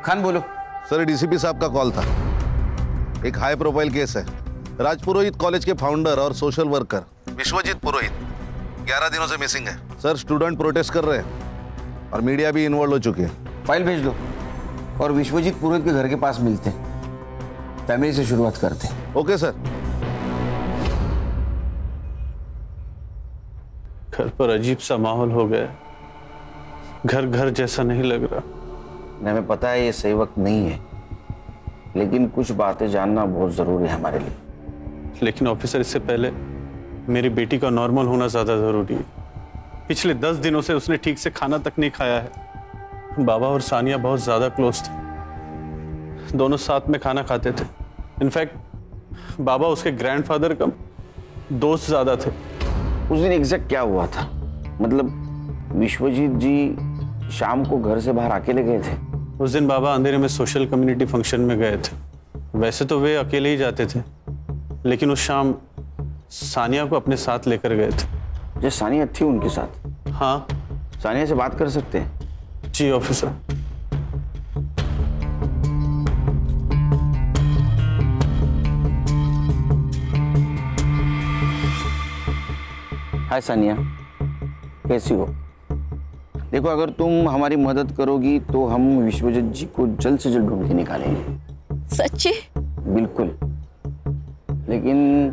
खान बोलो। Sir, DCP साहब का कॉल था। एक हाई प्रोफाइल केस है। राजपुरोहित कॉलेज के फाउंडर और सोशल वर्कर विश्वजीत पुरोहित 11 दिनों से मिसिंग है। सर, स्टूडेंट प्रोटेस्ट कर रहे हैं और मीडिया भी इन्वॉल्व हो चुकी है। फाइल भेज दो और विश्वजीत पुरोहित के घर के पास मिलते हैं। फैमिली से शुरुआत करते हैं। Okay sir. घर पर अजीब सा माहौल हो गया। घर घर जैसा नहीं लग रहा। हमें पता है ये सही वक्त नहीं है, लेकिन कुछ बातें जानना बहुत जरूरी है हमारे लिए। लेकिन ऑफिसर, इससे पहले मेरी बेटी का नॉर्मल होना ज्यादा जरूरी है। पिछले 10 दिनों से उसने ठीक से खाना तक नहीं खाया है। बाबा और सानिया बहुत ज्यादा क्लोज थे। दोनों साथ में खाना खाते थे। इनफैक्ट बाबा उसके ग्रैंडफादर का दोस्त ज्यादा थे। उस दिन एग्जैक्ट क्या हुआ था? मतलब विश्वजीत जी शाम को घर से बाहर अकेले गए थे? उस दिन बाबा अंधेरे में सोशल कम्युनिटी फंक्शन में गए थे। वैसे तो वे अकेले ही जाते थे, लेकिन उस शाम सानिया को अपने साथ लेकर गए थे। जो सानिया थी उनके साथ? हाँ। सानिया से बात कर सकते हैं? जी ऑफिसर। हाय सानिया, कैसी हो? देखो, अगर तुम हमारी मदद करोगी तो हम विश्वजीत जी को जल्द से जल्द ढूंढ के निकालेंगे। सच्ची? बिल्कुल, लेकिन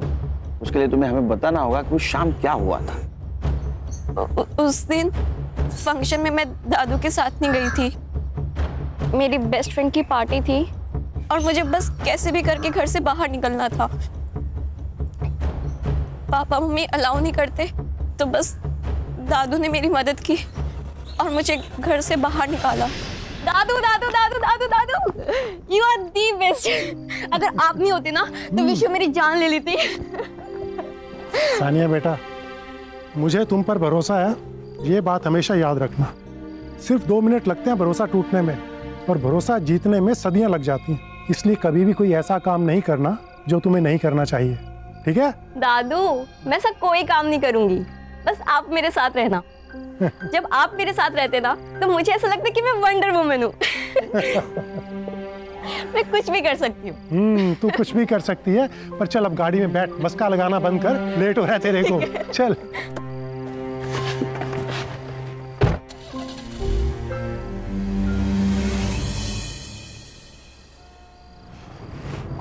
उसके लिए तुम्हें हमें बताना होगा कि उस शाम क्या हुआ था। उस दिन फंक्शन में मैं दादू के साथ नहीं गई थी। मेरी बेस्ट फ्रेंड की पार्टी थी और मुझे बस कैसे भी करके घर से बाहर निकलना था। पापा मम्मी अलाउ नहीं करते, तो बस दादू ने मेरी मदद की और मुझे घर से बाहर निकाला। दादू दादू दादू दादू दादू, यू आर दी बेस्ट। अगर आप नहीं होते ना तो विश्व मेरी जान ले लेती। सानिया बेटा, मुझे तुम पर भरोसा है, ये बात हमेशा याद रखना। सिर्फ 2 मिनट लगते हैं भरोसा टूटने में, और भरोसा जीतने में सदियां लग जाती हैं। इसलिए कभी भी कोई ऐसा काम नहीं करना जो तुम्हें नहीं करना चाहिए, ठीक है? दादू, मैं ऐसा कोई काम नहीं करूंगी, बस आप मेरे साथ रहना। जब आप मेरे साथ रहते ना तो मुझे ऐसा लगता है कि मैं वंडर वुमन हूँ। मैं कुछ भी कर सकती हूँ। तू कुछ भी कर सकती है, पर चल अब गाड़ी में बैठ, मस्का लगाना बंद कर, लेट हो रहा है तेरे को। चल।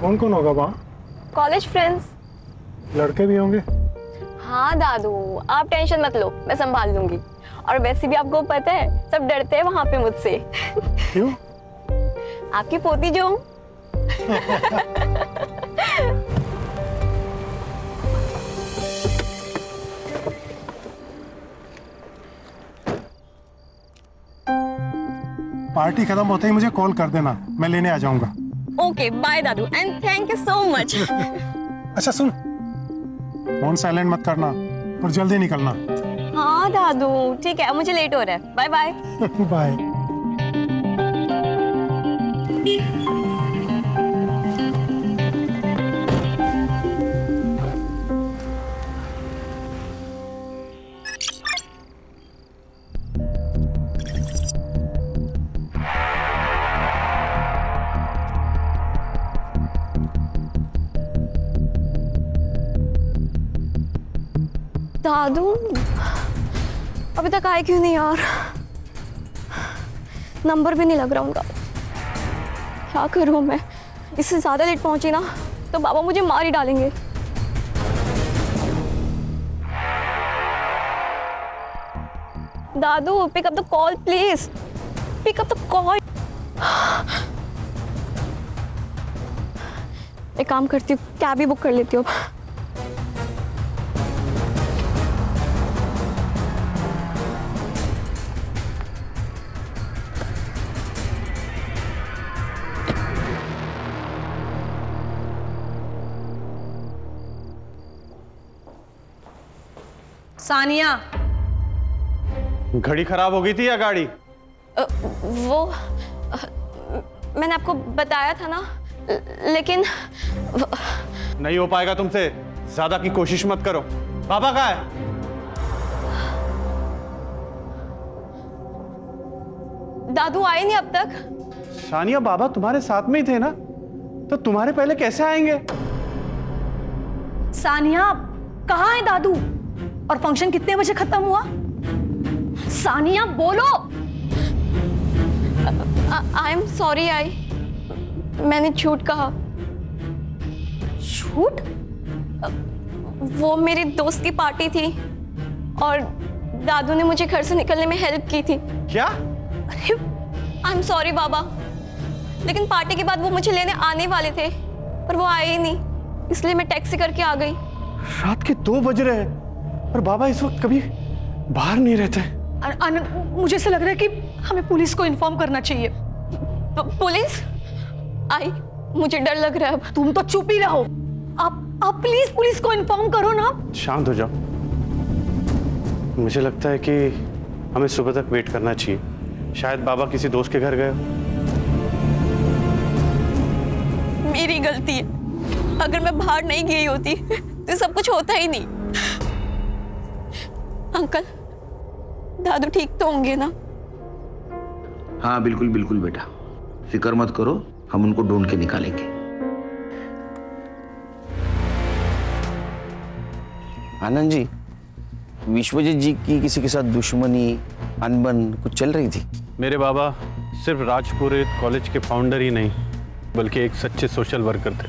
कौन कौन होगा वहाँ? College friends. लड़के भी होंगे? हाँ दादू, आप टेंशन मत लो, मैं संभाल लूंगी। और वैसे भी आपको पता है, सब डरते हैं वहां पे मुझसे। क्यों? आपकी पोती जो हूँ। पार्टी खत्म होते ही मुझे कॉल कर देना, मैं लेने आ जाऊंगा। ओके, बाय दादू and thank you so much. अच्छा सुन, फोन साइलेंट मत करना और जल्दी निकलना। हाँ दादू, ठीक है, मुझे लेट हो रहा है। Bye bye. बाय। दादू अभी तक आए क्यों नहीं यार? नंबर भी नहीं लग रहा उनका। क्या करूं मैं? इससे ज्यादा लेट पहुंची ना तो बाबा मुझे मार ही डालेंगे। दादू pick up the call please, pick up the call. एक काम करती हूँ, कैब ही बुक कर लेती हूँ। सानिया, घड़ी खराब हो गई थी या गाड़ी? वो मैंने आपको बताया था ना, लेकिन नहीं हो पाएगा तुमसे, ज्यादा की कोशिश मत करो। बाबा कहाँ है? दादू आए नहीं अब तक। सानिया, बाबा तुम्हारे साथ में ही थे ना, तो तुम्हारे पहले कैसे आएंगे? सानिया कहाँ है दादू? और फंक्शन कितने बजे खत्म हुआ? सानिया बोलो। आई एम सॉरी, मैंने झूठ कहा। झूठ? वो मेरी दोस्त की पार्टी थी और दादू ने मुझे घर से निकलने में हेल्प की थी। क्या? आई एम सॉरी बाबा, लेकिन पार्टी के बाद वो मुझे लेने आने वाले थे पर वो आए ही नहीं, इसलिए मैं टैक्सी करके आ गई। रात के 2 बज रहे हैं और बाबा इस वक्त कभी बाहर नहीं रहते। मुझे ऐसा लग रहा है कि हमें पुलिस को इन्फॉर्म करना चाहिए। पुलिस? आई, मुझे डर लग रहा है अब। तुम तो चुप ही रहो। आप प्लीज पुलिस को इन्फॉर्म करो ना। शांत हो जाओ। मुझे लगता है कि हमें सुबह तक वेट करना चाहिए। शायद बाबा किसी दोस्त के घर गए। मेरी गलती है, अगर मैं बाहर नहीं गई होती तो सब कुछ होता ही नहीं। अंकल, दादू ठीक तो होंगे ना? हाँ बिल्कुल बिल्कुल बेटा, फिक्र मत करो, हम उनको ढूंढ के निकालेंगे। आनंद जी, विश्वजीत जी की किसी के साथ दुश्मनी, अनबन कुछ चल रही थी? मेरे बाबा सिर्फ राजपुरोहित कॉलेज के फाउंडर ही नहीं, बल्कि एक सच्चे सोशल वर्कर थे।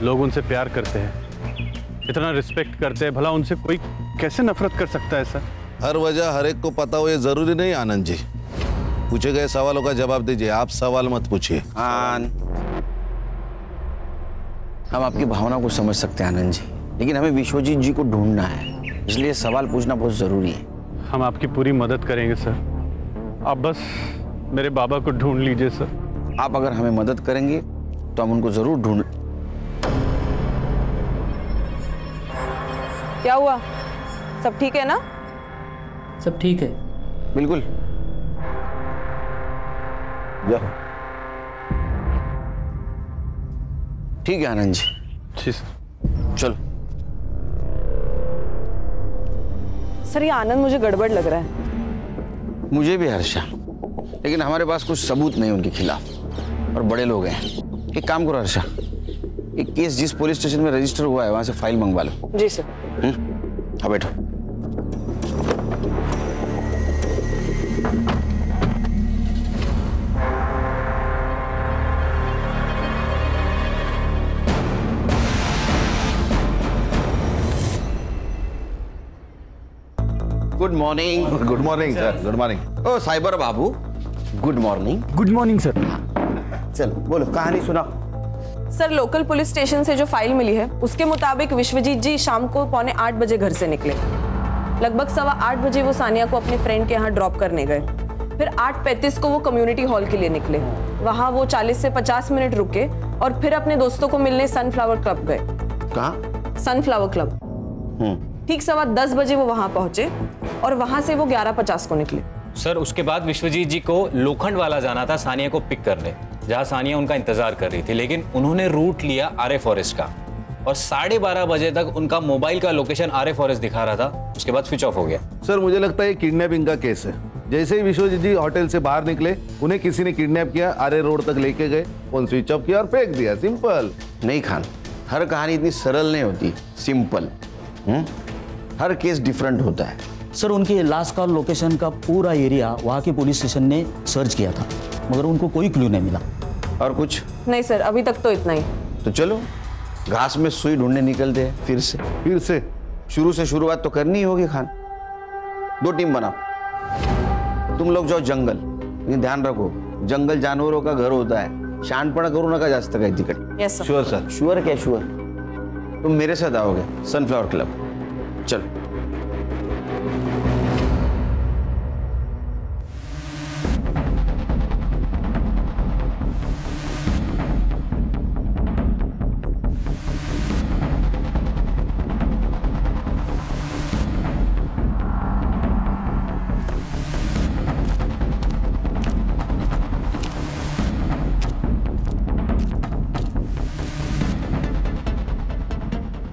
लोग उनसे प्यार करते हैं, इतना रिस्पेक्ट करते हैं, भला उनसे कोई कैसे नफरत कर सकता है सर? हर वजह हर एक को पता हो ये जरूरी नहीं आनंद जी। पूछे गए सवालों का जवाब दीजिए, आप सवाल मत पूछिए। हम आपकी भावना को समझ सकते हैं आनंद जी, लेकिन हमें विश्वजीत जी को ढूंढना है, इसलिए सवाल पूछना बहुत जरूरी है। हम आपकी पूरी मदद करेंगे सर, आप बस मेरे बाबा को ढूंढ लीजिए सर। आप अगर हमें मदद करेंगे तो हम उनको जरूर ढूंढ। क्या हुआ? सब ठीक है ना? सब ठीक है। बिल्कुल। ठीक है आनंद जी। जी सर। चलो। सर ये आनंद मुझे गड़बड़ लग रहा है। मुझे भी हर्षा, लेकिन हमारे पास कुछ सबूत नहीं उनके खिलाफ और बड़े लोग हैं। एक काम करो हर्षा, एक केस जिस पुलिस स्टेशन में रजिस्टर हुआ है वहां से फाइल मंगवा लो। जी सर। हाँ बैठो। Good morning. Good morning sir. Good morning. Oh cyber बाबू, good morning. Good morning sir. चल बोलो, कहानी सुना। सर लोकल पुलिस स्टेशन से जो फाइल मिली है उसके मुताबिक विश्वजीत जी शाम को 7:45 बजे घर से निकले। लगभग 8:15 बजे वो सानिया को अपने फ्रेंड के यहाँ ड्रॉप करने गए। फिर 8:35 को वो कम्युनिटी हॉल के लिए निकले। वहाँ वो 40 से 50 मिनट रुके और फिर अपने दोस्तों को मिलने सनफ्लावर क्लब गए। कहाँ? Sunflower club. ठीक 10:15 बजे वो वहाँ पहुंचे और वहाँ से वो 11:50 को निकले। सर उसके बाद विश्वजीत जी को लोखंड वाला जाना था सानिया को पिक करने, जहां सानिया उनका इंतजार कर रही थी, लेकिन उन्होंने रूट लिया आर्य फॉरेस्ट का और 12:30 बजे तक उनका मोबाइल का लोकेशन आर्य फॉरेस्ट दिखा रहा था। उसके बाद स्विच ऑफ हो गया। सर मुझे लगता है ये किडनैपिंग का केस है। जैसे ही विश्वजीत जी होटल से बाहर निकले उन्हें किसी ने किडनैप किया, आर्य रोड तक लेके गए, फोन स्विच ऑफ किया और फेंक दिया। सिंपल। नहीं खान, हर कहानी इतनी सरल नहीं होती, सिंपल। हर केस डिफरेंट होता है। सर उनकी लास्ट कॉल लोकेशन का पूरा एरिया वहाँ के पुलिस स्टेशन ने सर्च किया था, मगर उनको कोई क्लू नहीं मिला। और कुछ नहीं सर, अभी तक तो इतना ही। तो चलो घास में सुई ढूंढने निकलते हैं फिर से। फिर से शुरू से शुरुआत तो करनी ही होगी खान। 2 टीम बनाओ। तुम लोग जाओ जंगल, लेकिन ध्यान रखो जंगल जानवरों का घर होता है, शहाणपणा करू नका जास्त काही तिकडे। Yes sir. Sure sir. Sure क्या श्योर? तुम मेरे साथ आओगे सनफ्लावर क्लब, चलो।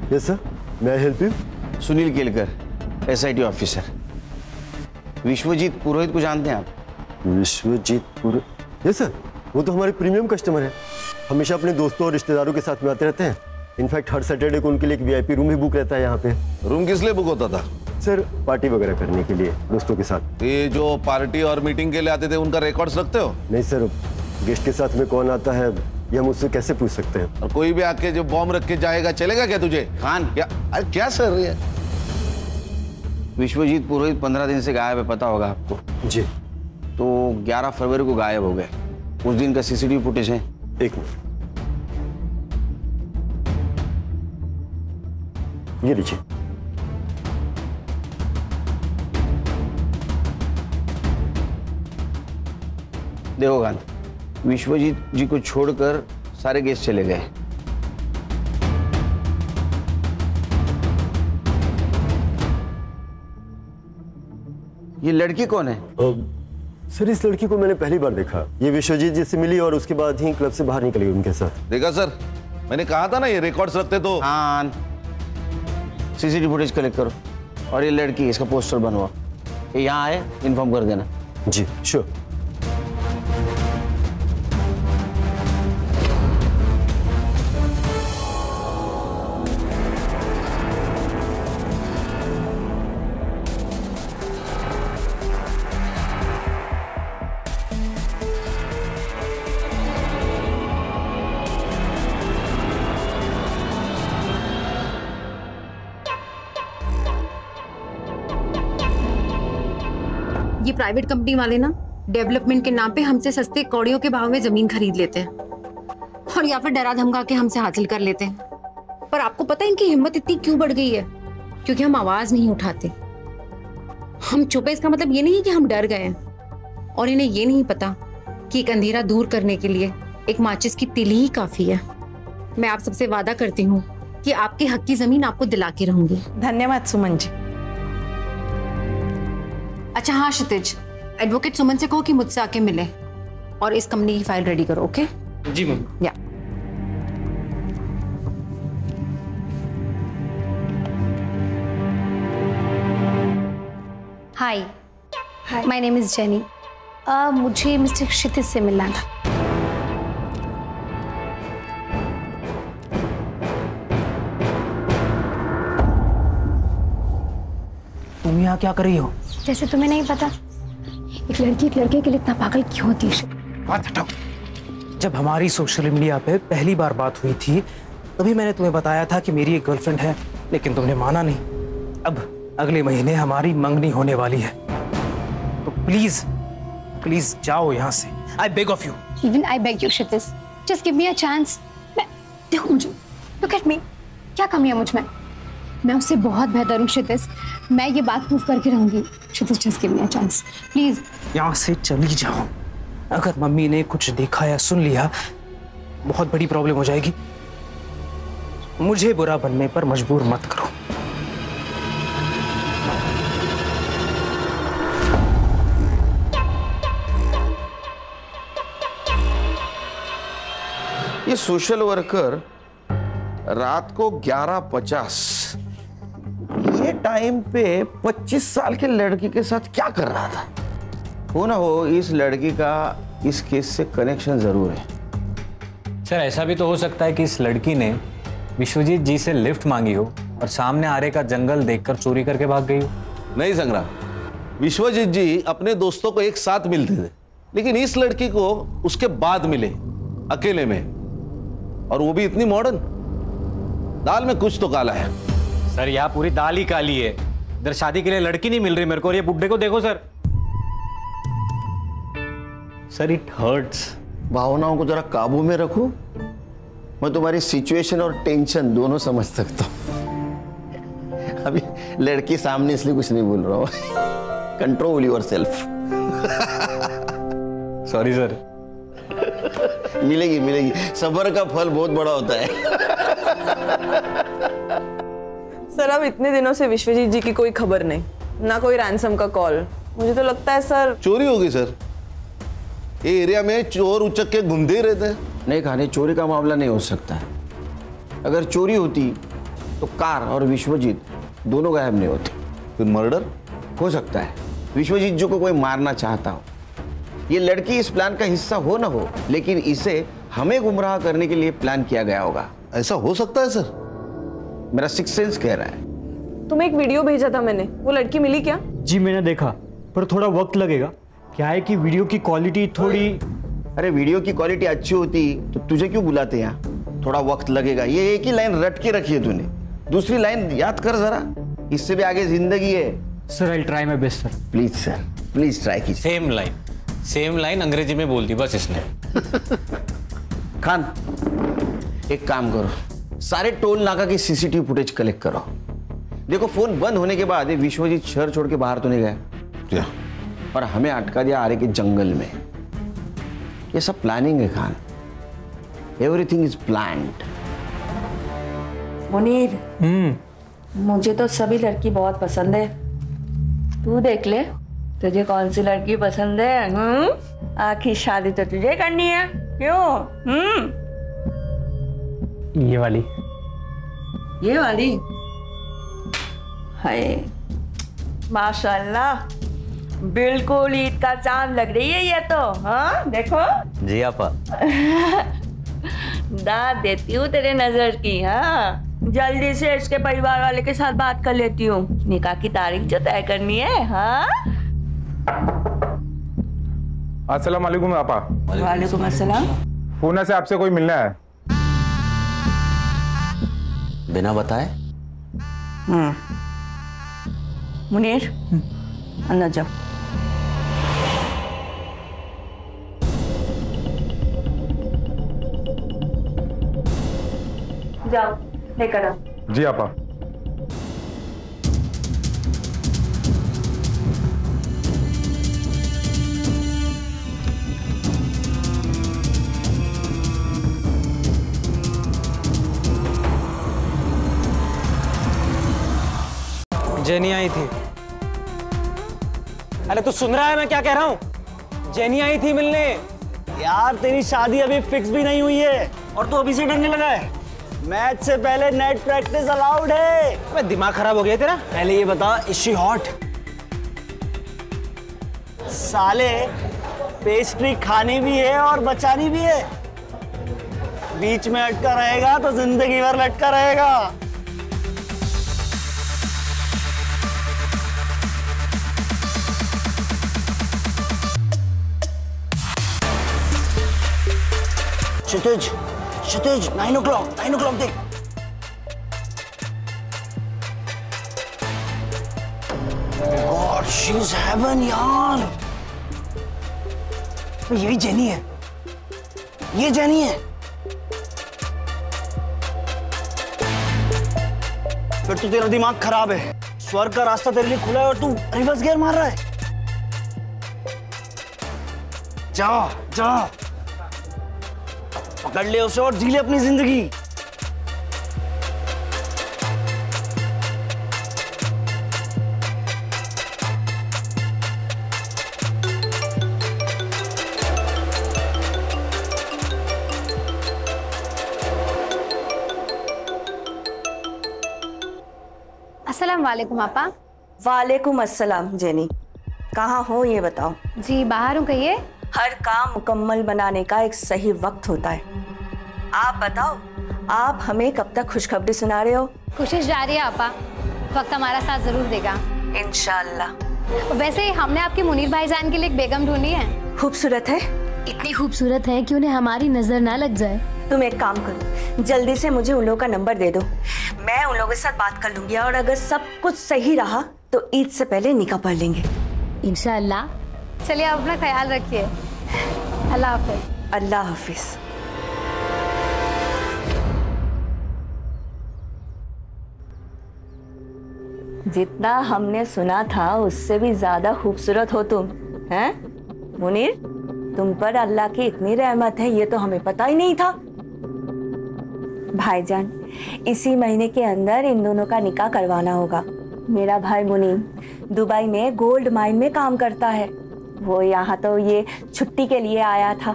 यस सर, मैं help you? Sunil Kelkar, SIT officer. Vishwajeet Purohit को जानते हैं आप? विश्वजीत पुरोहित? यस सर, वो तो हमारे प्रीमियम कस्टमर हैं। हमेशा अपने दोस्तों और रिश्तेदारों के साथ में आते रहते हैं। इनफैक्ट हर सैटरडे को उनके लिए एक VIP रूम भी बुक रहता है यहाँ पे। रूम किस लिए बुक होता था? सर, पार्टी वगैरह करने के लिए दोस्तों के साथ। ये जो पार्टी और मीटिंग के लिए आते थे उनका रिकॉर्ड्स रखते हो? नहीं सर, गेस्ट के साथ में कौन आता है ये हम उससे कैसे पूछ सकते हैं? और कोई भी आके जो बॉम्ब रख के जाएगा चलेगा क्या तुझे? खान, क्या? अरे क्या सर ये? विश्वजीत पुरोहित 15 दिन से गायब है, पता होगा आपको। जी। तो 11 फरवरी को गायब हो गए। उस दिन का CCTV फुटेज है। एक मिनट, ये लीजिए। देखो खान, विश्वजीत जी को छोड़कर सारे गेस्ट चले गए। ये लड़की कौन है? सर, इस लड़की को मैंने पहली बार देखा। ये विश्वजीत जी से मिली और उसके बाद ही क्लब से बाहर निकल गई उनके साथ। देखा सर, मैंने कहा था ना ये रिकॉर्ड्स रखते तो। हाँ, CCTV फुटेज कलेक्ट करो और ये लड़की, इसका पोस्टर बनवाओ। ये यहाँ आए, इन्फॉर्म कर देना। जी श्योर। ये प्राइवेट कंपनी वाले ना डेवलपमेंट के नाम पे हमसे सस्ते कौड़ियों के भाव में जमीन खरीद लेते हैं और या फिर डरा धमका के हमसे हासिल कर लेते हैं। पर आपको पता है इनकी हिम्मत इतनी क्यों बढ़ गई है? क्योंकि हम आवाज नहीं उठाते। हम चुप है इसका मतलब ये नहीं कि हम डर गए हैं। और इन्हें ये नहीं पता कि एक अंधेरा दूर करने के लिए एक माचिस की तिली ही काफी है। मैं आप सबसे वादा करती हूँ कि आपके हक की जमीन आपको दिला के रहूंगी। धन्यवाद सुमन जी। अच्छा हाँ क्षितिज, एडवोकेट सुमन से कहो कि मुझसे आके मिले और इस कंपनी की फाइल रेडी करो। ओके जी मैम। या हाय, माय नेम इज जेनी। मुझे मिस्टर क्षितिज से मिलना था। तुम यहाँ क्या कर रही हो? जैसे तुम्हें नहीं पता, एक लड़की एक लड़के के लिए इतना पागल क्यों होती है? बात हटाओ। जब हमारी सोशल मीडिया पे पहली बार बात हुई थी तभी मैंने तुम्हें बताया था कि मेरी एक गर्लफ्रेंड है, लेकिन तुमने माना नहीं। अब अगले महीने हमारी मंगनी होने वाली है, तो प्लीज प्लीज जाओ यहाँ से। I beg of you. Even I beg you Kshitij, just give me a chance. देखो मुझे, लुक एट मी, क्या कमी है मुझ में? मैं उससे बहुत बेहतर हूँ क्षितिज, मैं ये बात प्रूव करके रहूंगी। Kshitij just give me a chance please. यहाँ से चली जाओ। अगर मम्मी ने कुछ देखा या सुन लिया बहुत बड़ी प्रॉब्लम हो जाएगी। मुझे बुरा बनने पर मजबूर मत करो। ये सोशल वर्कर रात को 11:50 ये टाइम पे 25 साल के लड़की के साथ क्या कर रहा था? हो ना हो, इस लड़की का इस केस से कनेक्शन जरूर है। सर ऐसा भी तो हो सकता है कि इस लड़की ने विश्वजीत जी से लिफ्ट मांगी हो और सामने आरे का जंगल देखकर चोरी करके भाग गई हो। नहीं संग्राम, विश्वजीत जी अपने दोस्तों को एक साथ मिलते थे, लेकिन इस लड़की को उसके बाद मिले अकेले में, और वो भी इतनी मॉडर्न। दाल में कुछ तो काला है। सर यहाँ पूरी दाल ही काली है। इधर शादी के लिए लड़की नहीं मिल रही मेरे को, और ये बुड्ढे को देखो सर। Sir it hurts. भावनाओं को जरा काबू में रखो। मैं तुम्हारी सिचुएशन और टेंशन दोनों समझ सकता हूँ। अभी लड़की सामने इसलिए कुछ नहीं बोल रहा हूँ। Control your self. Sorry sir. मिलेगी मिलेगी, सब्र का फल बहुत बड़ा होता है। सर अब इतने दिनों से विश्वजीत जी की कोई खबर नहीं, ना कोई रैंसम का कॉल। मुझे तो लगता है सर चोरी होगी सर। ये एरिया में चोर उचक के घूमते ही रहते हैं। नहीं खाने, चोरी का मामला नहीं हो सकता है। अगर चोरी होती तो कार और विश्वजीत दोनों गायब नहीं होते। फिर मर्डर हो सकता है। विश्वजीत जी को कोई मारना चाहता हो, ये लड़की इस प्लान का हिस्सा हो ना हो, लेकिन इसे हमें गुमराह करने के लिए प्लान किया गया होगा। ऐसा हो सकता है सर? मेरा सिक्स सेंस कह रहा है। तुम्हें एक वीडियो भेजा था मैंने, वो लड़की मिली क्या? जी मैंने देखा, पर थोड़ा वक्त लगेगा। क्या है कि वीडियो की क्वालिटी थोड़ी। अरे वीडियो की क्वालिटी अच्छी होती तो तुझे क्यों बुलाते यहाँ? थोड़ा वक्त लगेगा। ये एक ही लाइन रट के रखी है तूने, दूसरी लाइन याद कर जरा। इससे भी आगे जिंदगी है। Sir I try my best sir. Please sir, please try कीजिए। सेम लाइन अंग्रेजी में बोल दी बस इसने। खान एक काम करो, सारे टोल नाका की सीसीटीवी फुटेज कलेक्ट करो। देखो फोन बंद होने के बाद विश्वजीत शहर छोड़ के बाहर तो नहीं गया और हमें अटका दिया आरे के जंगल में। ये सब प्लानिंग है Khan. Everything is planned. Munir, मुझे तो सभी लड़की बहुत पसंद है। तू देख ले तुझे कौन सी लड़की पसंद है। आखिर शादी तो तुझे करनी है, क्यों? ये वाली। ये वाली? हाय माशाल्लाह, बिल्कुल ईद का चांद लग रही है ये तो। हाँ देखो। जी आपा। दाद देती हूँ तेरे नजर की। हाँ जल्दी से इसके परिवार वाले के साथ बात कर लेती हूँ, निकाह की तारीख जो तय करनी है। हाँ अस्सलाम वालेकुम आपा। वालेकुम अस्सलाम। पूना से आपसे कोई मिलना है। बिना बताए? मुनीर अंदर जाओ। जाओ लेकर आओ। जी आपा। जेनी आई थी। अरे तू सुन रहा है मैं क्या कह रहा हूँ? जेनी आई थी मिलने। यार तेरी शादी अभी फिक्स भी नहीं हुई है और तू अभी से डरने लगा है। मैच से पहले नेट प्रैक्टिस अलाउड है। अबे दिमाग खराब हो गया तेरा? पहले ये बता, इज शी हॉट? साले पेस्ट्री खानी भी है और बचानी भी है। बीच में अटका रहेगा तो जिंदगी भर लटका रहेगा। क्षितिज 9 o'clock देख। गॉड शी इज हेवन यार। यही जेनी है, ये जेनी है। फिर तो तेरा दिमाग खराब है। स्वर्ग का रास्ता तेरे लिए खुला है और तू रिवर्स गियर मार रहा है। जा जा पकड़ ले उसे और जी ले अपनी जिंदगी। अस्सलाम वालेकुम आपा। वालेकुम अस्सलाम। जेनी कहाँ हो ये बताओ। जी बाहर हूँ, कहिए। हर काम मुकम्मल बनाने का एक सही वक्त होता है। आप बताओ, आप हमें कब तक खुशखबरी सुना रहे हो? कोशिश जारी है आपा, वक्त हमारा साथ जरूर देगा इंशाल्लाह। वैसे हमने आपके मुनीर भाईजान के लिए एक बेगम ढूंढी है। खूबसूरत है? इतनी खूबसूरत है कि उन्हें हमारी नजर ना लग जाए। तुम एक काम करो, जल्दी से मुझे उन लोगों का नंबर दे दो। मैं उन लोगों के साथ बात कर लूंगी और अगर सब कुछ सही रहा तो ईद से पहले निकाह पढ़ लेंगे इंशाल्लाह। चलिए आप अपना ख्याल रखिए। अल्लाह हाफिज। अल्लाह हाफिज। जितना हमने सुना था उससे भी ज्यादा खूबसूरत हो तुम, हैं मुनीर? तुम पर अल्लाह की इतनी रहमत है ये तो हमें पता ही नहीं था। भाईजान, इसी महीने के अंदर इन दोनों का निकाह करवाना होगा। मेरा भाई मुनीर दुबई में गोल्ड माइन में काम करता है। वो यहाँ तो ये छुट्टी के लिए आया था।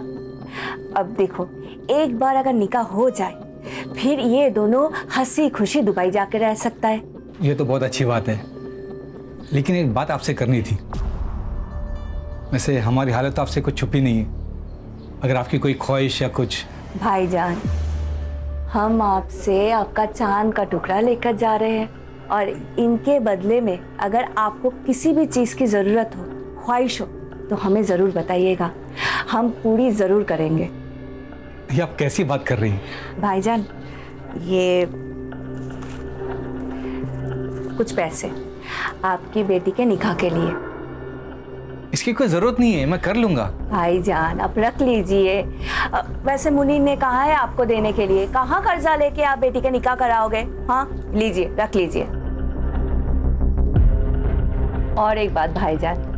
अब देखो, एक बार अगर निकाह हो जाए फिर ये दोनों हंसी खुशी दुबई जाकर रह सकता है। ये तो बहुत अच्छी बात है, लेकिन एक बात आपसे करनी थी। वैसे हमारी हालत आपसे कुछ छुपी नहीं है, अगर आपकी कोई ख्वाहिश या कुछ। भाईजान, हम आपसे आपका चांद का टुकड़ा लेकर जा रहे हैं और इनके बदले में अगर आपको किसी भी चीज़ की ज़रूरत हो, ख्वाहिश हो, तो हमें ज़रूर बताइएगा, हम पूरी ज़रूर करेंगे। ये आप कैसी बात कर रही हैं? भाईजान, ये कुछ पैसे आपकी बेटी के निकाह के लिए। इसकी कोई ज़रूरत नहीं है, मैं कर लूँगा। भाईजान, आप रख लीजिए। वैसे मुनीर ने कहा है आपको देने के लिए, कहाँ कर्जा लेके आप बेटी के निकाह कराओगे? हाँ, लीजिए, रख लीजिए। और एक बात भाईजान,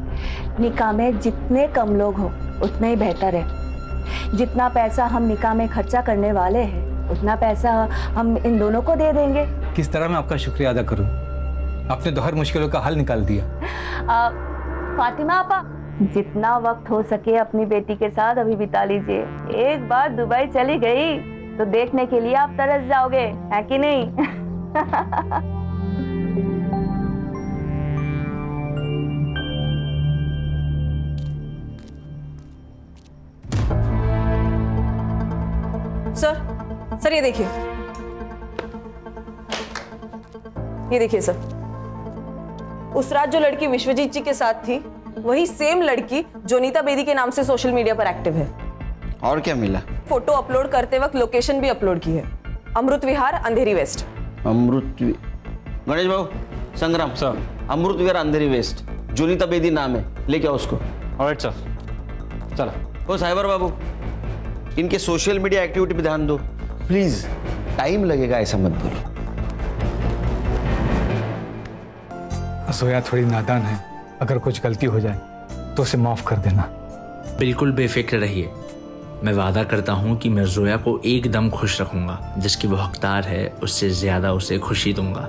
निकाह में जितने कम लोग हो उतना ही बेहतर है। जितना पैसा हम निकाह में खर्चा करने वाले हैं उतना पैसा हम इन दोनों को दे देंगे। किस तरह मैं आपका शुक्रिया अदा करूं? आपने तो हर मुश्किलों का हल निकाल दिया। फातिमा आपा, जितना वक्त हो सके अपनी बेटी के साथ अभी बिता लीजिए। एक बार दुबई चली गई तो देखने के लिए आप तरस जाओगे, है कि नहीं? सर ये देखिए, सर, उस रात जो लड़की विश्वजीत जी के साथ थी वही सेम लड़की जोनीता बेदी के नाम से सोशल मीडिया पर एक्टिव है। और क्या मिला? फोटो अपलोड करते वक्त लोकेशन भी अपलोड की है, अमृत विहार, अंधेरी वेस्ट। गणेश बाबू, संग्राम सर, अमृत विहार, अंधेरी वेस्ट, जोनीता बेदी नाम है, लेके आओ उसको। Alright sir. चलो। ओ साइबर बाबू, इनके सोशल मीडिया एक्टिविटी पे ध्यान दो प्लीज। टाइम लगेगा, ऐसा मत बोलो। जोया थोड़ी नादान है, अगर कुछ गलती हो जाए तो उसे माफ कर देना। बिल्कुल बेफिक्र रहिए, मैं वादा करता हूँ कि मैं जोया को एकदम खुश रखूंगा। जिसकी वो हकदार है उससे ज्यादा उसे खुशी दूंगा।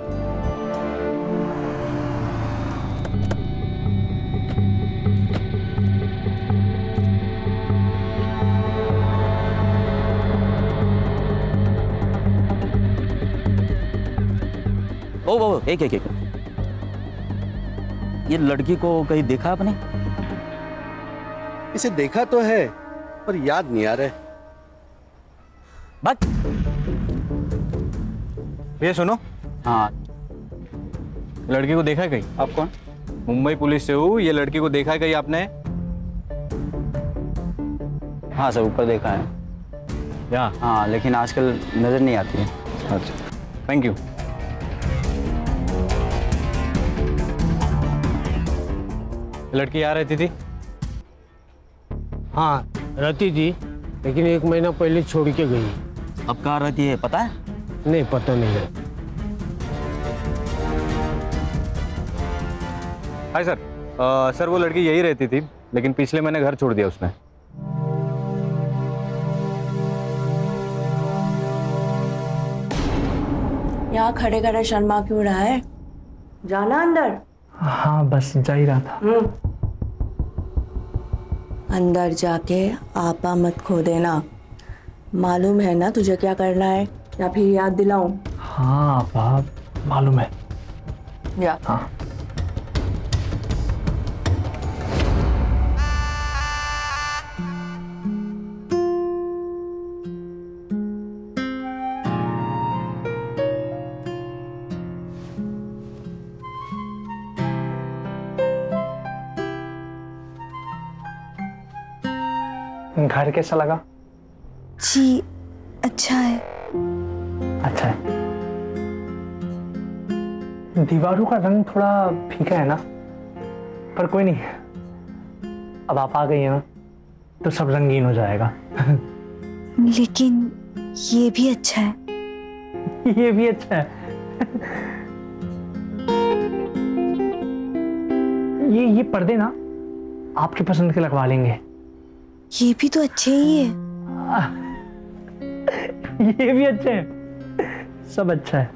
ओ एक ये लड़की को कहीं देखा आपने? इसे देखा तो है पर याद नहीं आ रहा है। बात भैया सुनो। हाँ, लड़की को देखा है कहीं? आप कौन? मुंबई पुलिस से हूँ। ये लड़की को देखा है कहीं आपने? हाँ सर, ऊपर देखा है। यहाँ? हाँ, लेकिन आजकल नजर नहीं आती है। अच्छा, थैंक यू। लड़की यहाँ रहती थी? हाँ रहती थी, लेकिन 1 महीना पहले छोड़ के गई। अब कहाँ रहती है पता है? नहीं, पता नहीं है। Hi sir. सर वो लड़की यही रहती थी, लेकिन पिछले महीने घर छोड़ दिया उसने। यहाँ खड़े खड़े शर्मा क्यों रहा है? जाना अंदर। हाँ बस जा ही रहा था। अंदर जाके आपा मत खो देना। मालूम है ना तुझे क्या करना है, या फिर याद दिलाऊं? हाँ आपा, मालूम है। या हाँ। घर कैसा लगा? जी अच्छा है। अच्छा है। दीवारों का रंग थोड़ा फीका है ना, पर कोई नहीं, अब आप आ गई हैं ना तो सब रंगीन हो जाएगा। लेकिन ये भी अच्छा है। ये भी अच्छा है। ये पर्दे ना आपकी पसंद के लगवा लेंगे। ये भी तो अच्छे ही है। ये भी अच्छे हैं, सब अच्छा है।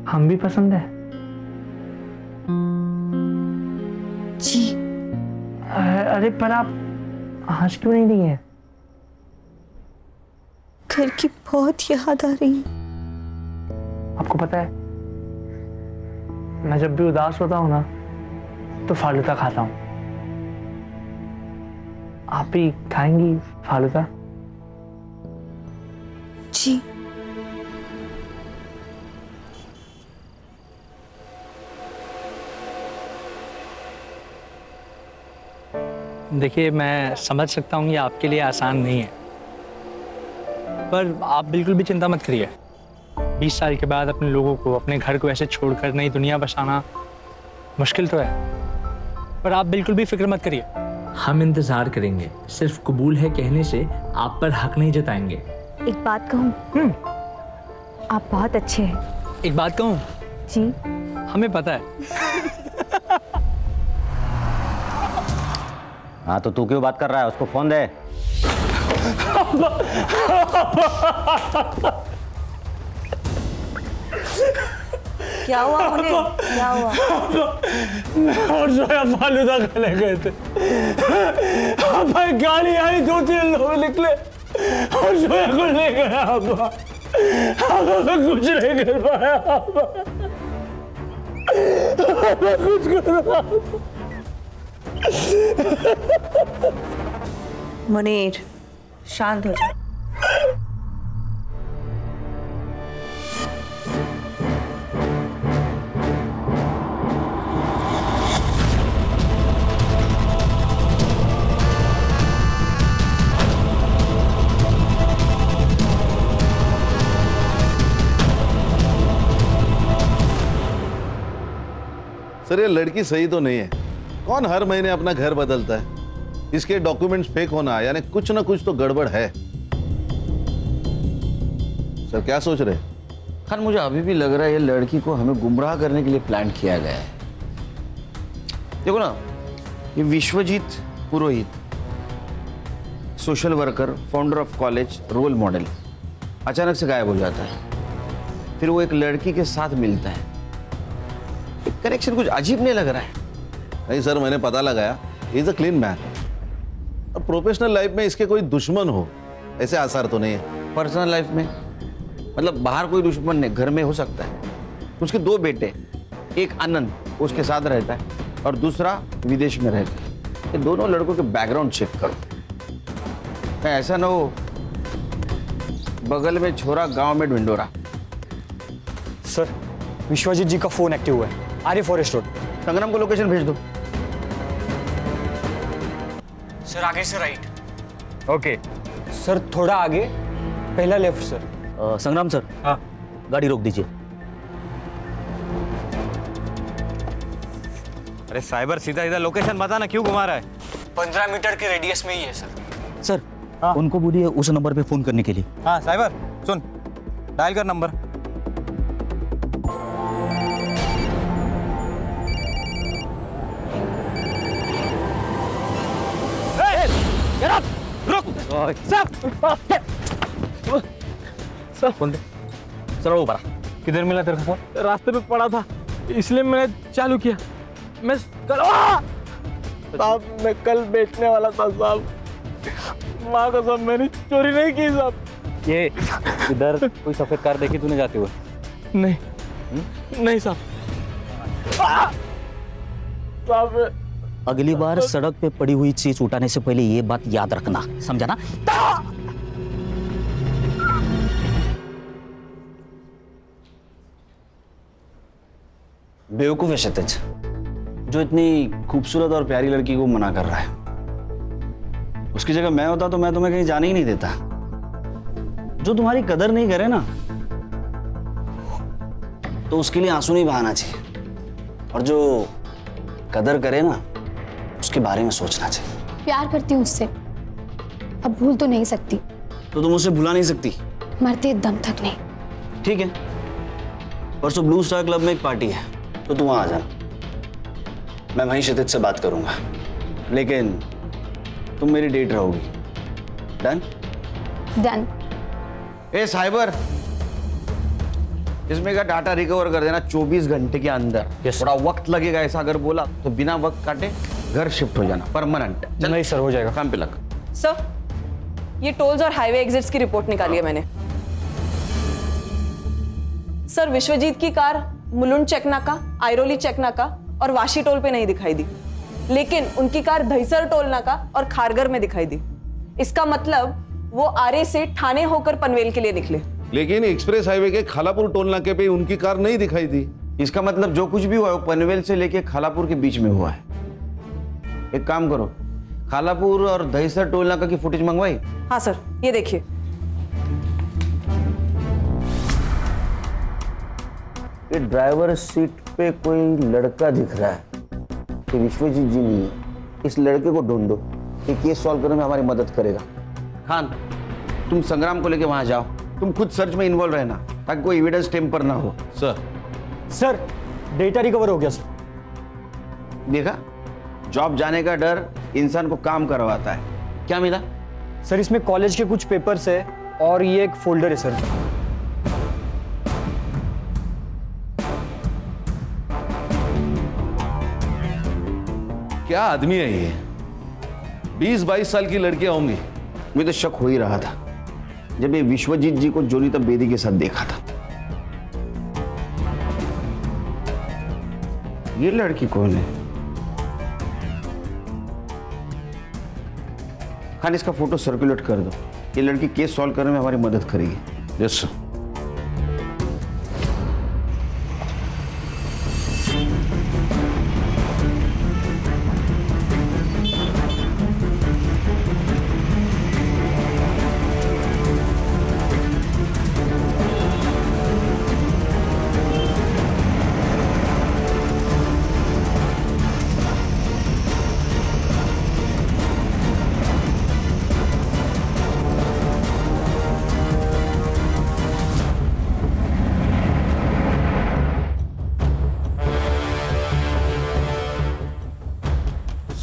हम भी पसंद है जी। अरे पर आप हंस क्यों नहीं रही हैं? घर की बहुत याद आ रही है। आपको पता है, मैं जब भी उदास होता हूं ना तो फालूदा खाता हूं। आप भी खाएंगी फालूदा? जी। देखिए, मैं समझ सकता हूँ ये आपके लिए आसान नहीं है, पर आप बिल्कुल भी चिंता मत करिए। 20 साल के बाद अपने लोगों को, अपने घर को ऐसे छोड़कर नई दुनिया बसाना मुश्किल तो है, पर आप बिल्कुल भी फिक्र मत करिए। हम इंतजार करेंगे, सिर्फ कबूल है कहने से आप पर हक नहीं जताएंगे। एक बात कहूँ? आप बहुत अच्छे हैं। एक बात कहूँ? जी। हमें पता है। हाँ तो तू क्यों बात कर रहा है? उसको फोन दे। क्या हुआ उन्हें? क्या हुआ? मैं और जोया फालूदा खाने गए थे। भाई गाड़ी आई, 2-3 लोग निकले और जोया को ले गया। मैं कुछ नहीं कर पाया। मैं कुछ कर रहा। मुनीर, शांत हो जा। सर ये लड़की सही तो नहीं है। कौन हर महीने अपना घर बदलता है? इसके डॉक्यूमेंट्स फेक होना यानी कुछ ना कुछ तो गड़बड़ है। सर क्या सोच रहे? खान मुझे अभी भी लग रहा है ये लड़की को हमें गुमराह करने के लिए प्लान किया गया है। देखो ना, ये Vishwajeet Purohit, social worker, founder of college, role model, अचानक से गायब हो जाता है। फिर वो एक लड़की के साथ मिलता है। कनेक्शन कुछ अजीब नहीं लग रहा है? नहीं सर, मैंने पता लगाया, इज अ क्लीन मैन। अब प्रोफेशनल लाइफ में इसके कोई दुश्मन हो ऐसे आसार तो नहीं है। पर्सनल लाइफ में मतलब बाहर कोई दुश्मन नहीं, घर में हो सकता है। उसके 2 बेटे, एक आनंद उसके साथ रहता है और दूसरा विदेश में रहता है। ये दोनों लड़कों के बैकग्राउंड चेक करो, ऐसा ना हो बगल में छोरा गांव में ढिंडोरा। सर, विश्वजीत जी का फोन एक्टिव हुआ है, आर्य फॉरेस्ट रोड। संग्राम को लोकेशन भेज दो। सर आगे से राइट। ओके सर, थोड़ा आगे, पहला लेफ्ट सर। संग्राम सर, हाँ गाड़ी रोक दीजिए। अरे साइबर, सीधा सीधा लोकेशन बताना, क्यों घुमा रहा है? 15 मीटर के रेडियस में ही है सर। सर हाँ? उनको बोलिए उस नंबर पे फोन करने के लिए। हाँ साइबर, सुन, डायल कर नंबर। सर वो पड़ा। किधर मिला तेरे को फोन? रास्ते पे पड़ा था, इसलिए मैंने चालू किया। मैं कल साहब, मैं कल बेचने वाला था साहब। माँ कसम मैंने चोरी नहीं की साहब। ये इधर कोई सफेद कार देखी तूने जाते हुए? नहीं साहब। साहब अगली बार सड़क पे पड़ी हुई चीज उठाने से पहले ये बात याद रखना, समझा ना? बेवकूफ है क्षितिज, जो इतनी खूबसूरत और प्यारी लड़की को मना कर रहा है। उसकी जगह मैं होता तो मैं तुम्हें कहीं जाने ही नहीं देता। जो तुम्हारी कदर नहीं करे ना, तो उसके लिए आंसू नहीं बहाना चाहिए, और जो कदर करे ना, उसके बारे में सोचना चाहिए। प्यार करती हूँ उससे, अब भूल तो नहीं सकती। तो तुम उसे भुला नहीं सकती? मरते दम तक नहीं। ठीक है, परसों ब्लू स्टार क्लब में एक पार्टी है, तो तू वहां आ जाना। मैं वहीं क्षितिज से बात करूंगा, लेकिन तुम मेरी डेट रहोगी। डन? डन। ए साइबर, इसमें का डाटा रिकवर कर देना 24 घंटे के अंदर। थोड़ा वक्त लगेगा, ऐसा अगर बोला तो बिना वक्त काटे घर शिफ्ट हो जाना परमानेंट। नहीं सर, हो जाएगा। काम पे लग। सर, ये टोल्स और हाईवे एग्जिट्स की रिपोर्ट निकाली है मैंने। सर, विश्वजीत की कार मुलुंड चेक नाका, आयरोली चेक नाका और वाशी टोल पे नहीं दिखाई दी, लेकिन उनकी कार दहीसर टोल नाका और खारगर में दिखाई दी। इसका मतलब वो आरे से ठाणे होकर पनवेल के लिए निकले। लेकिन एक्सप्रेस हाईवे के खालापुर टोल नाके पे उनकी कार नहीं दिखाई दी। इसका मतलब जो कुछ भी हुआ है वो पनवेल से लेके खालापुर के बीच में हुआ है। एक काम करो, खालापुर और दहीसर टोल नाका की फुटेज मंगवाई? हाँ सर, ये देखिए। ये ड्राइवर सीट पे कोई लड़का दिख रहा है, कि विश्वजीत जी नहीं है। इस लड़के को ढूंढो, ये केस सॉल्व करने में हमारी मदद करेगा। खान, तुम संग्राम को लेके वहां जाओ, तुम खुद सर्च में इन्वॉल्व रहना ताकि कोई एविडेंस टेम्पर ना हो। सर, डेटा रिकवर हो गया सर। देखा, जॉब जाने का डर इंसान को काम करवाता है। क्या मिला? सर, इसमें कॉलेज के कुछ पेपर्स है और ये एक फोल्डर है सर। क्या आदमी है ये? 20-22 साल की लड़कियां होंगी। मुझे तो शक हो ही रहा था जब ये विश्वजीत जी को जोनीता बेदी के साथ देखा था। ये लड़की कौन है? खान, इसका फोटो सर्कुलेट कर दो। ये लड़की केस सॉल्व करने में हमारी मदद करेगी। Yes sir.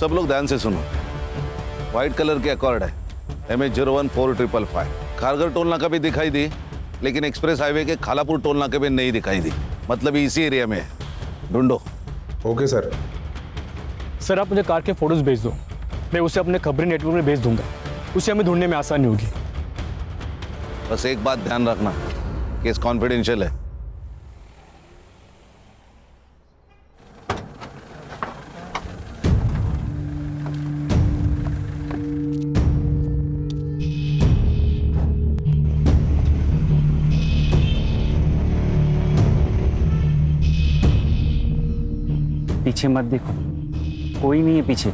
सब लोग ध्यान से सुनो। व्हाइट कलर के अकॉर्ड है, MH014555। खारगर टोल नाका भी दिखाई दी, लेकिन एक्सप्रेस हाईवे के खालापुर टोल नाके पे नहीं दिखाई दी। मतलब इसी एरिया में है। ढूंढो। Okay sir. सर, आप मुझे कार के फोटोज भेज दो, मैं उसे अपने खबरी नेटवर्क में भेज दूंगा। उसे हमें ढूंढने में आसानी होगी। बस एक बात ध्यान रखना, केस कॉन्फिडेंशियल है। पीछे मत देखो, कोई नहीं है पीछे,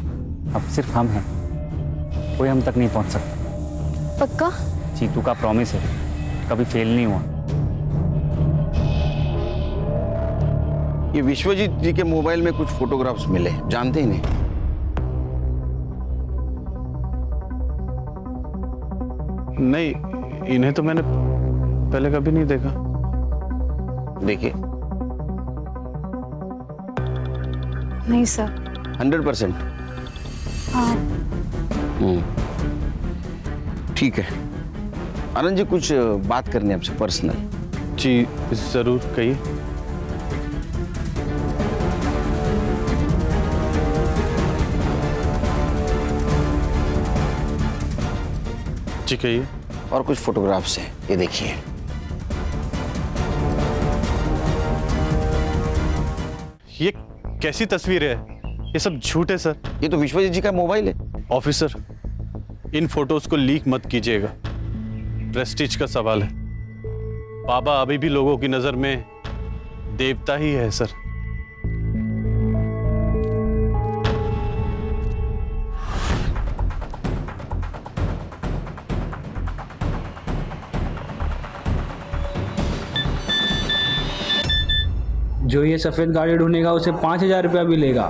अब सिर्फ हम हैं। कोई हम तक नहीं पहुंच सकता। पक्का? चीतू का प्रॉमिस है, कभी फेल नहीं हुआ। ये विश्वजीत जी के मोबाइल में कुछ फोटोग्राफ्स मिले, जानते ही नहीं? नहीं, इन्हें तो मैंने पहले कभी नहीं देखा। देखिए। नहीं सर। 100%? हाँ। ठीक है। आनंद जी, कुछ बात करनी है आपसे पर्सनल। जी जरूर, कहिए। जी कहिए। और कुछ फोटोग्राफ्स हैं, ये देखिए। ये कैसी तस्वीर है? ये सब झूठ है सर। ये तो विश्वजीत जी का मोबाइल है। ऑफिसर, इन फोटोज को लीक मत कीजिएगा, प्रेस्टीज का सवाल है। बाबा अभी भी लोगों की नजर में देवता ही है सर। जो ये सफेद गाड़ी ढूंढेगा उसे 5,000 रुपया भी लेगा।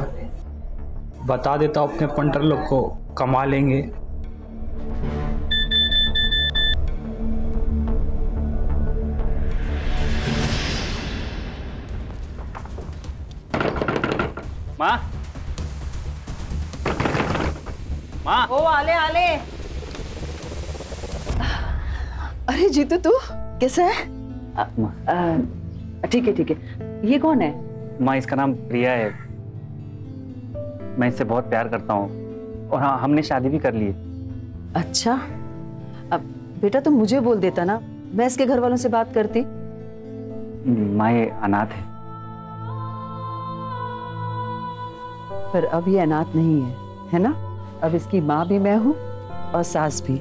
बता देता हूँ अपने पंटर लोग को, कमा लेंगे। माँ, माँ। ओ आले आले। अरे जीतू तू कैसा है? ठीक है ठीक है। ये कौन है? माँ इसका नाम प्रिया है। मैं इससे बहुत प्यार करता हूँ और हाँ हमने शादी भी कर ली है। अच्छा, अब बेटा तुम मुझे बोल देता ना, मैं इसके घर वालों से बात करती। माँ ये अनाथ है। पर अब ये अनाथ नहीं है ना? अब इसकी माँ भी मैं हूँ और सास भी।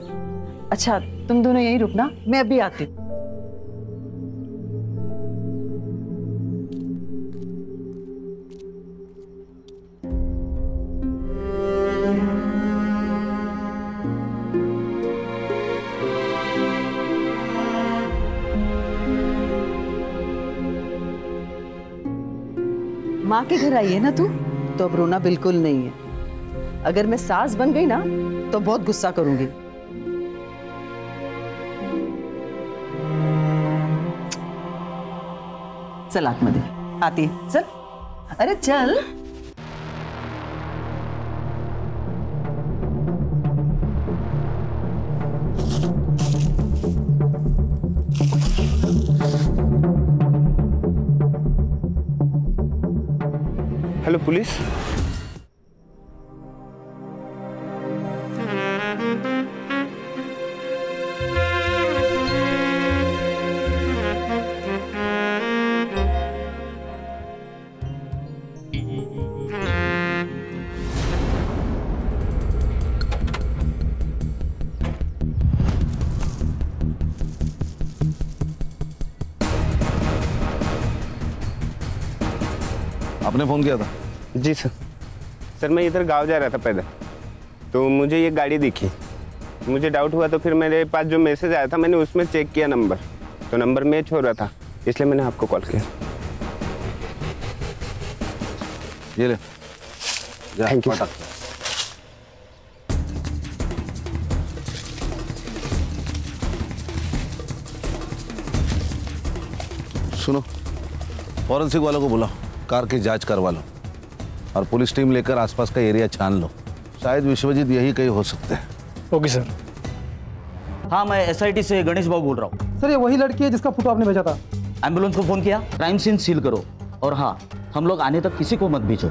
अच्छा तुम दोनों यहीं रुकना, मैं अभी आती हूँ। माँ के घर आई है ना तू, तो अब रोना बिल्कुल नहीं है। अगर मैं सास बन गई ना तो बहुत गुस्सा करूंगी। चल आत्मदे आती है, चल। अरे चल। Hello police. आपने फोन किया था? जी सर। सर मैं इधर गांव जा रहा था पैदल, तो मुझे ये गाड़ी दिखी। मुझे डाउट हुआ तो फिर मेरे पास जो मैसेज आया था मैंने उसमें चेक किया नंबर, तो नंबर मैच हो रहा था, इसलिए मैंने आपको कॉल किया। ये ले। Thank you. सुनो, फॉरेंसिक वालों को बुलाओ, कार की जांच करवा लो और पुलिस टीम लेकर आसपास का एरिया छान लो। शायद विश्वजीत यही कहीं हो सकते हैं। Okay sir. हाँ मैं एसआईटी से गणेश बाबू बोल रहा हूँ। सर ये वही लड़की है जिसका फोटो आपने भेजा था। एम्बुलेंस को फोन किया, क्राइम सीन सील करो और हाँ हम लोग आने तक किसी को मत भेजो।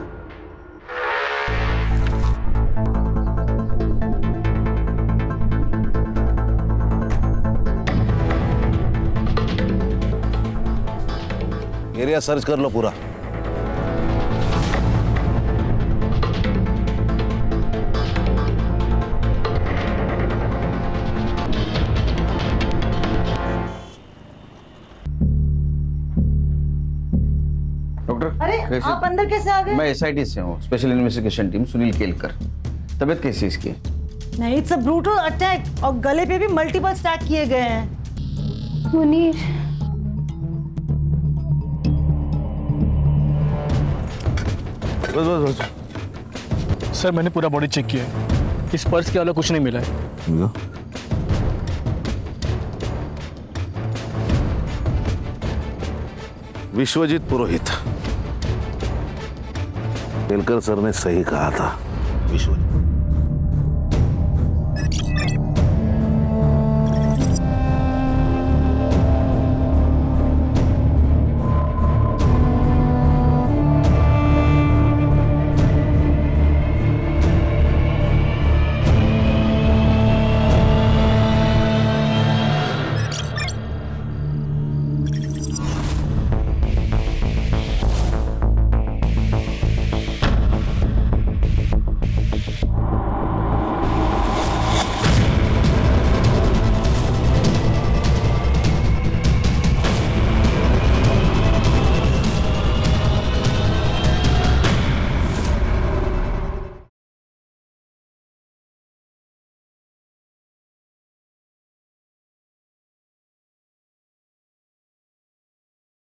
एरिया सर्च कर लो पूरा। डॉक्टर अरे आप अंदर कैसे आ गए? मैं एसआईटी से हूँ, special investigation team, Sunil Kelkar. तबीयत कैसी इसकी? नहीं, इट्स अ ब्रूटल अटैक और गले पे भी मल्टीपल स्टैक किए गए हैं। मुनीर बस। सर मैंने पूरा बॉडी चेक किया है, इस पर्स के अलावा कुछ नहीं मिला है। विश्वजीत पुरोहित। केलकर सर ने सही कहा था, विश्वजीत।